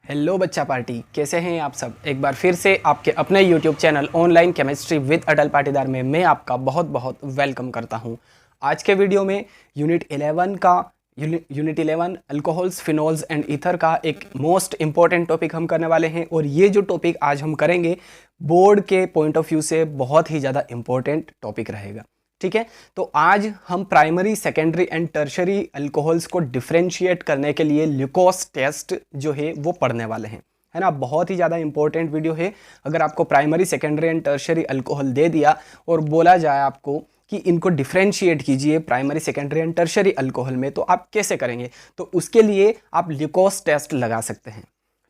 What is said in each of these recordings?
Hello बच्चा party, कैसे हैं आप सब। एक बार फिर से आपके अपने YouTube channel online chemistry with Atal Patidar में मैं आपका बहुत बहुत वेलकम करता हूं। आज के वीडियो में unit 11 alcohols, phenols and ether का एक मोस्ट इंपॉर्टेंट टॉपिक हम करने वाले हैं। और ये जो टॉपिक आज हम करेंगे बोर्ड के पॉइंट ऑफ व्यू से बहुत ही ज़्यादा इंपॉर्टेंट टॉपिक रहेगा। ठीक है, तो आज हम primary, secondary and tertiary alcohols को डिफरेंशिएट करने के लिए ल्यूकोस टेस्ट जो है वो पढ़ने वाले हैं, है ना। बहुत ही ज़्यादा इंपॉर्टेंट वीडियो है। अगर आपको primary, secondary and tertiary alcohol दे दिया और बोला जाए आपको कि इनको डिफरेंशिएट कीजिए primary, secondary and tertiary alcohol में, तो आप कैसे करेंगे। तो उसके लिए आप ल्यूकोस टेस्ट लगा सकते हैं।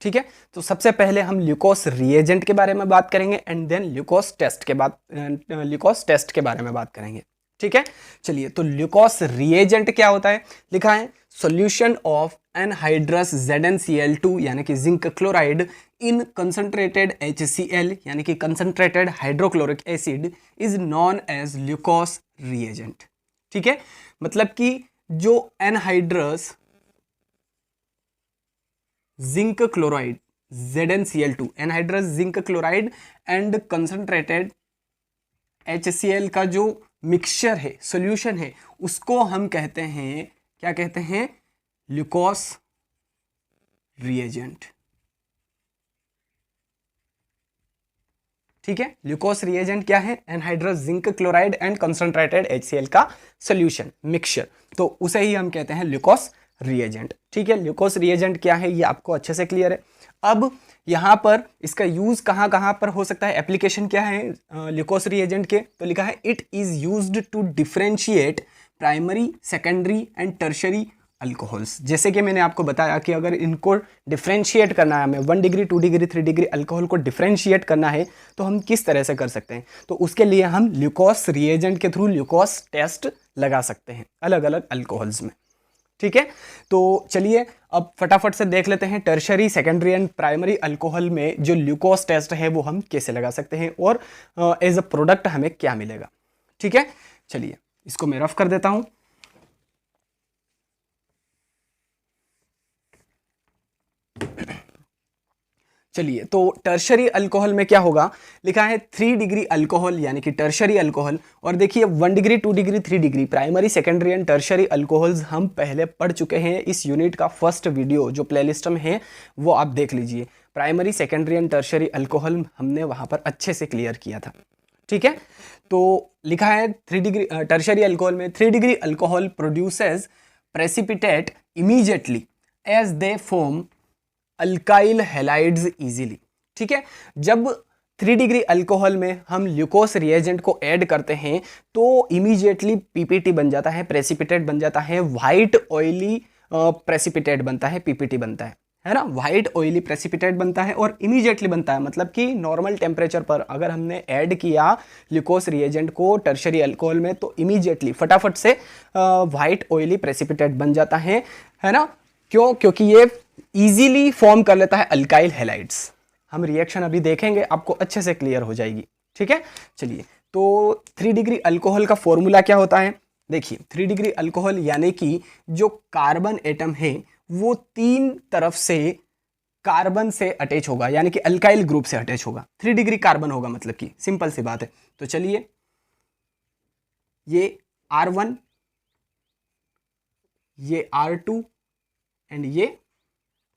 ठीक है, तो सबसे पहले हम ल्यूकोस रिएजेंट के बारे में बात करेंगे एंड देन ल्यूकोस टेस्ट के बारे में बात करेंगे। ठीक है, चलिए। तो ल्यूकोस रिएजेंट क्या होता है, लिखा है सॉल्यूशन ऑफ एनहाइड्रस ZnCl2 यानी कि zinc chloride in concentrated HCl यानी कि concentrated hydrochloric acid is known as Lucas reagent. ठीक है, मतलब कि जो anhydrous zinc chloride ZnCl2, anhydrous zinc chloride and concentrated HCl का जो मिक्सचर है, सॉल्यूशन है, उसको हम कहते हैं, क्या कहते हैं, ल्यूकोस रिएजेंट। ठीक है, ल्यूकोस रिएजेंट क्या है, anhydrous zinc chloride and concentrated HCl का सॉल्यूशन, मिक्सचर, तो उसे ही हम कहते हैं ल्यूकोस रिएजेंट। ठीक है, ल्यूकोस रिएजेंट क्या है ये आपको अच्छे से क्लियर है। अब यहाँ पर इसका यूज कहाँ कहाँ पर हो सकता है, एप्लीकेशन क्या है ल्यूकोस रिएजेंट के, तो लिखा है it is used to differentiate primary, secondary and tertiary alcohols. जैसे कि मैंने आपको बताया कि अगर इनको डिफरेंशिएट करना है, हमें 1 डिग्री, 2 डिग्री, 3 डिग्री अल्कोहल को डिफरेंशिएट करना है, तो हम किस तरह से कर सकते हैं। तो उसके लिए हम ल्यूकोस रिएजेंट के थ्रू ल्यूकोस टेस्ट लगा सकते हैं अलग अलग अल्कोहल्स में। ठीक है, तो चलिए अब फटाफट से देख लेते हैं tertiary, secondary and primary alcohol में जो ल्यूकोस टेस्ट है वो हम कैसे लगा सकते हैं और एज अ प्रोडक्ट हमें क्या मिलेगा। ठीक है, चलिए इसको मैं रफ कर देता हूं। चलिए, तो टर्शरी अल्कोहल में क्या होगा, लिखा है 3 डिग्री अल्कोहल यानी कि टर्शरी अल्कोहल। और देखिए 1 degree, 2 degree, 3 degree primary, secondary and tertiary alcohols हम पहले पढ़ चुके हैं। इस यूनिट का फर्स्ट वीडियो जो प्लेलिस्ट में है वो आप देख लीजिए। Primary, secondary and tertiary alcohol हमने वहां पर अच्छे से क्लियर किया था। ठीक है, तो लिखा है 3 डिग्री टर्शरी अल्कोहल में 3 degree alcohol produces precipitate immediately as they form alkyl halides easily. ठीक है, जब 3 डिग्री अल्कोहल में हम ल्यूकोस रिएजेंट को ऐड करते हैं तो इमीडिएटली पीपीटी बन जाता है, प्रेसिपिटेट बन जाता है, व्हाइट ऑयली प्रेसिपिटेट बनता है, पीपीटी बनता है ना, व्हाइट ऑयली प्रेसिपिटेट बनता है और इमीडिएटली बनता है। मतलब कि नॉर्मल टेम्परेचर पर अगर हमने ऐड किया ल्यूकोस रिएजेंट को टर्शरी अल्कोहल में तो इमीडिएटली फटाफट से व्हाइट ऑयली प्रेसिपिटेट बन जाता है ना। क्यों? क्योंकि ये इजीली फॉर्म कर लेता है अल्काइल हैलाइड्स। हम रिएक्शन अभी देखेंगे, आपको अच्छे से क्लियर हो जाएगी। ठीक है, चलिए। तो 3 डिग्री अल्कोहल का फॉर्मूला क्या होता है, देखिए 3 डिग्री अल्कोहल यानी कि जो कार्बन एटम है वो 3 तरफ से कार्बन से अटैच होगा, यानी कि अल्काइल ग्रुप से अटैच होगा। 3 डिग्री कार्बन होगा, मतलब कि सिंपल सी बात है। तो चलिए, ये R1, ये R2 एंड ये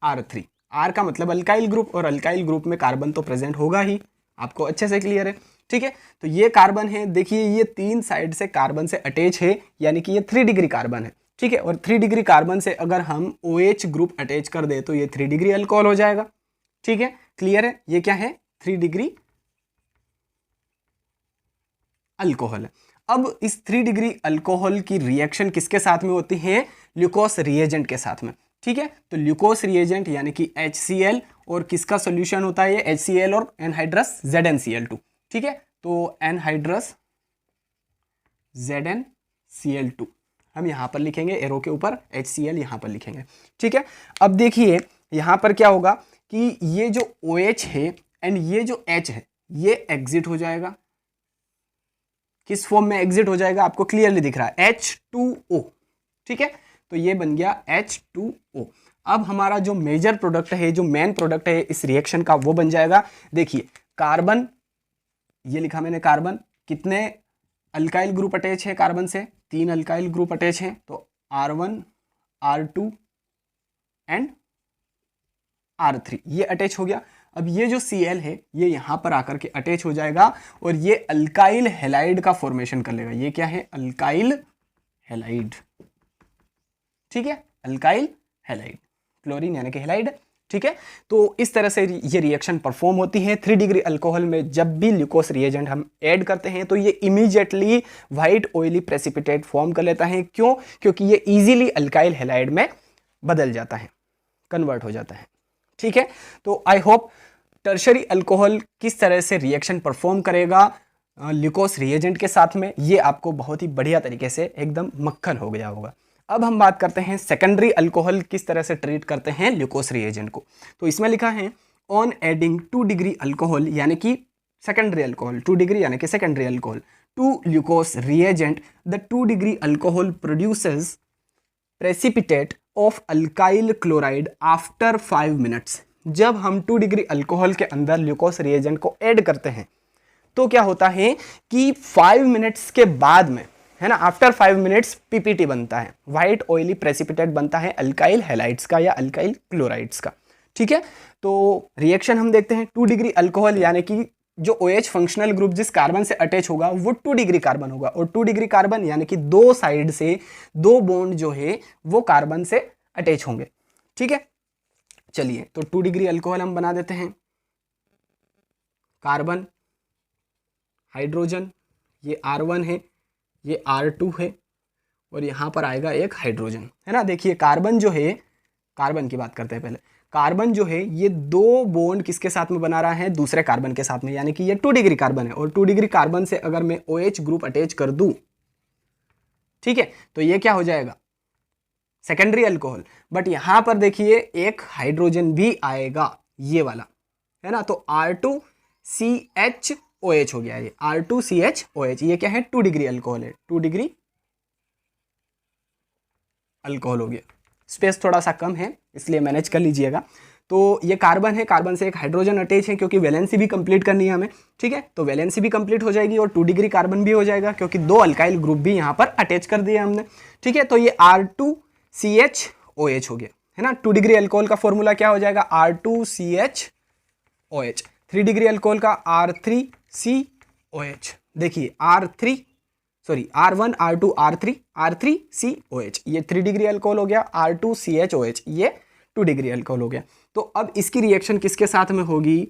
R3। R का मतलब अल्काइल ग्रुप और अल्काइल ग्रुप में कार्बन तो प्रेजेंट होगा ही, आपको अच्छे से क्लियर है। ठीक है, तो ये कार्बन है, देखिए ये 3 साइड से कार्बन से अटैच है, यानी कि ये 3 डिग्री कार्बन है। ठीक है, और 3 डिग्री कार्बन से अगर हम OH ग्रुप अटैच कर दे तो ये 3 डिग्री अल्कोहल हो जाएगा। ठीक है, क्लियर है, ये क्या है, 3 डिग्री अल्कोहल है। अब इस 3 डिग्री अल्कोहल की रिएक्शन किसके साथ में होती है, ल्यूकोस रिएजेंट के साथ में। ठीक है, तो ल्यूकोस रिएजेंट यानी कि HCl और किसका सॉल्यूशन होता है, ये HCl और एनहाइड्रस ZnCl2। ठीक है, तो एनहाइड्रस ZnCl2 हम यहां पर लिखेंगे, एरो के ऊपर HCl यहां पर लिखेंगे। ठीक है, अब देखिए यहां पर क्या होगा कि ये जो OH है एंड ये जो H है ये एग्जिट हो जाएगा। किस फॉर्म में एग्जिट हो जाएगा, आपको क्लियरली दिख रहा है, H2O। ठीक है, तो ये बन गया H2O। अब हमारा जो मेजर प्रोडक्ट है, जो मेन प्रोडक्ट है इस रिएक्शन का, वो बन जाएगा, देखिए कार्बन, ये लिखा मैंने कार्बन, कितने अल्काइल ग्रुप अटैच है कार्बन से, 3 अल्काइल ग्रुप अटैच हैं, तो R1 R2 एंड R3 ये अटैच हो गया। अब ये जो Cl है ये यहां पर आकर के अटैच हो जाएगा और ये अल्काइल हैलाइड का फॉर्मेशन कर लेगा। ये क्या है? अल्काइल हैलाइड, ठीक है, अल्काइल हैलाइड, क्लोरीन यानी कि हैलाइड, ठीक है। तो इस तरह से ये रिएक्शन परफॉर्म होती है। 3 डिग्री अल्कोहल में जब भी ग्लूकोज रिएजेंट हम ऐड करते हैं तो ये immediately white oily precipitate form कर लेता है। क्यों? क्योंकि ये इजीली अल्काइल हैलाइड में बदल जाता है, कन्वर्ट हो जाता है, ठीक है। तो आई होप टर्शरी अल्कोहल किस तरह से रिएक्शन परफॉर्म करेगा ग्लूकोज रिएजेंट के साथ में, ये आपको बहुत ही बढ़िया तरीके से एकदम मक्खन हो गया होगा। अब हम बात करते हैं सेकेंडरी अल्कोहल किस तरह से ट्रीट करते हैं ग्लूकोज रिएजेंट को। तो इसमें लिखा है ऑन एडिंग 2 डिग्री अल्कोहल यानी कि सेकेंडरी अल्कोहल, 2 डिग्री यानी कि secondary alcohol to glucose reagent, the 2 degree alcohol produces precipitate of alkyl chloride after 5 minutes. जब हम 2 डिग्री अल्कोहल के अंदर ग्लूकोज रिएजेंट को ऐड करते हैं तो क्या होता है कि 5 मिनट्स के बाद में, है ना, आफ्टर 5 मिनट्स पीपीटी बनता है, व्हाइट ऑयली प्रेसिपिटेट बनता है अल्काइल हैलाइड्स का या अल्काइल क्लोराइड्स का, ठीक है। तो रिएक्शन हम देखते हैं, 2 डिग्री अल्कोहल यानी कि जो OH फंक्शनल ग्रुप जिस कार्बन से अटैच होगा वो 2 डिग्री कार्बन होगा, और 2 डिग्री कार्बन यानी कि 2 साइड से 2 बॉन्ड जो है वो कार्बन से अटैच होंगे, ठीक है। चलिए तो 2 डिग्री अल्कोहल हम बना देते हैं, कार्बन, हाइड्रोजन, ये R1 है, ये R2 है, और यहां पर आएगा एक हाइड्रोजन, है ना। देखिए कार्बन जो है, कार्बन की बात करते हैं पहले, कार्बन जो है ये 2 बॉन्ड किसके साथ में बना रहा है? दूसरे कार्बन के साथ में, यानी कि ये 2 डिग्री कार्बन है, और 2 डिग्री कार्बन से अगर मैं OH ग्रुप अटैच कर दूं, ठीक है, तो ये क्या हो जाएगा? Secondary alcohol. बट यहां पर देखिए एक हाइड्रोजन भी आएगा, ये वाला, है ना। तो R2CHOH हो गया, ये R2CHOH, ये क्या है? 2 डिग्री अल्कोहल है, 2 डिग्री अल्कोहल हो गया। स्पेस थोड़ा सा कम है इसलिए मैनेज कर लीजिएगा। तो ये कार्बन है, कार्बन से एक हाइड्रोजन अटैच है क्योंकि वैलेंसी भी कंप्लीट करनी है हमें, ठीक है। तो वैलेंसी भी कंप्लीट हो जाएगी और 2 डिग्री कार्बन भी हो जाएगा क्योंकि 2 अल्काइल ग्रुप भी यहाँ पर अटैच कर दिए हमने, ठीक है। तो ये R2CHOH हो गया, है ना। 2 डिग्री अल्कोहल का फॉर्मूला क्या हो जाएगा? R2CHOH। 3 डिग्री अल्कोहल का R3COH। देखिए R1 R2 R3COH, ये 3 डिग्री अल्कोहल हो गया। R2CHOH ये 2 डिग्री अल्कोहल हो गया। तो अब इसकी रिएक्शन किसके साथ में होगी?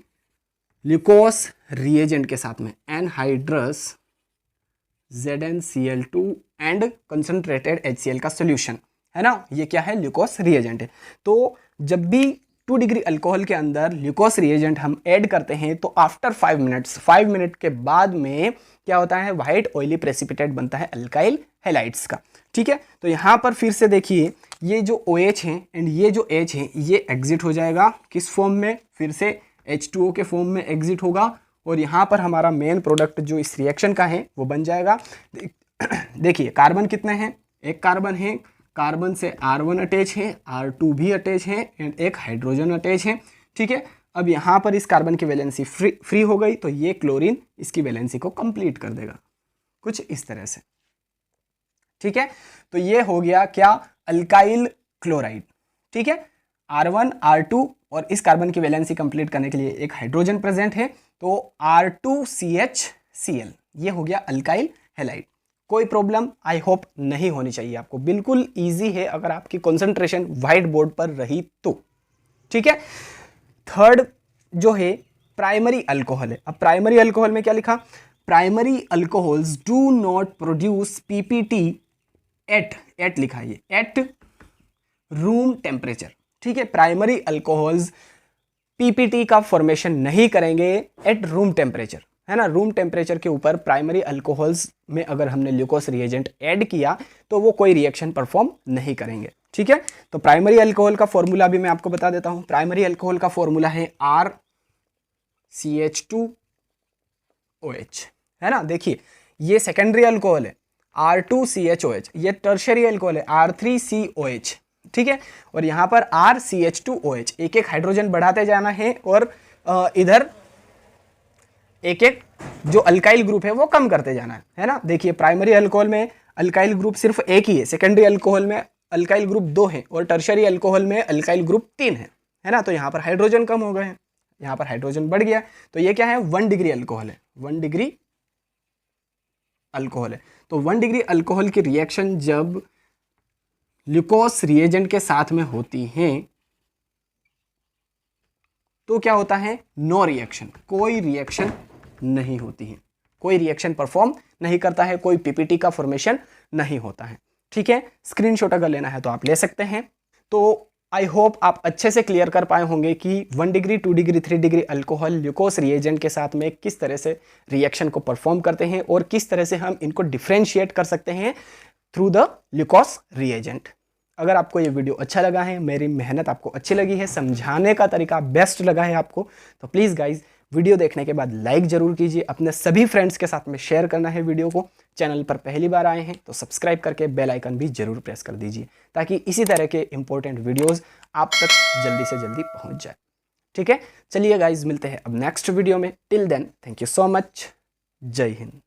ग्लूकोज रिएजेंट के साथ में, anhydrous ZnCl2 and concentrated HCl का सोल्यूशन, है ना। ये क्या है? ग्लूकोज रिएजेंट है। तो जब भी 2 डिग्री अल्कोहल के अंदर ग्लूकोज रिएजेंट हम ऐड करते हैं तो आफ्टर 5 मिनट्स, 5 मिनट के बाद में क्या होता है? व्हाइट ऑयली प्रेसिपिटेट बनता है अल्काइल हैलाइड्स का, ठीक है। तो यहाँ पर फिर से देखिए ये जो OH है एंड ये जो H है ये एग्जिट हो जाएगा, किस फॉर्म में? फिर से H2O के फॉर्म में एग्जिट होगा, और यहाँ पर हमारा मेन प्रोडक्ट जो इस रिएक्शन का है वो बन जाएगा। देखिए कार्बन कितने हैं? एक कार्बन है, कार्बन से R1 अटैच है, R2 भी अटैच है एंड एक हाइड्रोजन अटैच है, ठीक है। अब यहाँ पर इस कार्बन की वैलेंसी फ्री हो गई तो ये क्लोरीन इसकी वैलेंसी को कंप्लीट कर देगा, कुछ इस तरह से, ठीक है। तो ये हो गया क्या? अल्काइल क्लोराइड, ठीक है। R1 R2 और इस कार्बन की वैलेंसी कंप्लीट करने के लिए एक हाइड्रोजन प्रेजेंट है, तो R2CHCl, ये हो गया अल्काइल हैलाइड। कोई प्रॉब्लम आई होप नहीं होनी चाहिए आपको, बिल्कुल इजी है अगर आपकी कंसंट्रेशन व्हाइट बोर्ड पर रही तो, ठीक है। थर्ड जो है प्राइमरी अल्कोहल है। अब प्राइमरी अल्कोहल में क्या लिखा? Primary alcohols do not produce PPT at लिखा है, एट रूम टेम्परेचर, ठीक है। प्राइमरी अल्कोहल्स पीपीटी का फॉर्मेशन नहीं करेंगे एट रूम टेम्परेचर, है ना। रूम टेम्परेचर के ऊपर प्राइमरी अल्कोहल्स में अगर हमने ग्लूकोज रिएजेंट ऐड किया तो वो कोई रिएक्शन परफॉर्म नहीं करेंगे, ठीक है। तो प्राइमरी अल्कोहल का फॉर्मूला भी मैं आपको बता देता हूं। प्राइमरी अल्कोहल का फॉर्मूला है RCH2OH, है ना। देखिए ये सेकेंडरी अल्कोहल है R2CHOH, ये टर्शियरी अल्कोहल है R3COH, ठीक है। और यहाँ पर RCH2OH, एक एक हाइड्रोजन बढ़ाते जाना है और इधर एक एक जो अल्काइल ग्रुप है वो कम करते जाना है ना। देखिए प्राइमरी अल्कोहल में अल्काइल ग्रुप सिर्फ एक ही है, सेकेंडरी अल्कोहल में अल्काइल ग्रुप 2 है और टर्शरी अल्कोहल में अल्काइल ग्रुप 3 है ना। तो यहाँ पर हाइड्रोजन कम हो गए हैं, यहाँ पर हाइड्रोजन बढ़ गया। तो ये क्या है, 1 डिग्री अल्कोहल है, 1 डिग्री अल्कोहल है। तो 1 डिग्री अल्कोहल की रिएक्शन जब ग्लूकोज रिएजेंट के साथ में होती है तो क्या होता है, नो रिएक्शन, कोई रिएक्शन नहीं होती है, कोई रिएक्शन परफॉर्म नहीं करता है, कोई पीपीटी का फॉर्मेशन नहीं होता है। ठीक है, स्क्रीनशॉट अगर लेना है तो आप ले सकते हैं। तो आई होप आप अच्छे से क्लियर कर पाए होंगे कि 1 degree 2 degree 3 degree alcohol glucose reagent के साथ में किस तरह से रिएक्शन को परफॉर्म करते हैं और किस तरह से हम इनको डिफ्रेंशिएट कर सकते हैं थ्रू द ग्लूकोज रिएजेंट। अगर आपको ये वीडियो अच्छा लगा है, मेरी मेहनत आपको अच्छी लगी है, समझाने का तरीका बेस्ट लगा है आपको, तो प्लीज़ गाइज वीडियो देखने के बाद लाइक जरूर कीजिए, अपने सभी फ्रेंड्स के साथ में शेयर करना है वीडियो को। चैनल पर पहली बार आए हैं तो सब्सक्राइब करके बेल आइकन भी जरूर प्रेस कर दीजिए ताकि इसी तरह के इंपॉर्टेंट वीडियोस आप तक जल्दी से जल्दी पहुंच जाए। ठीक है, चलिए गाइज मिलते हैं अब नेक्स्ट वीडियो में। Till then thank you so much, Jai Hind.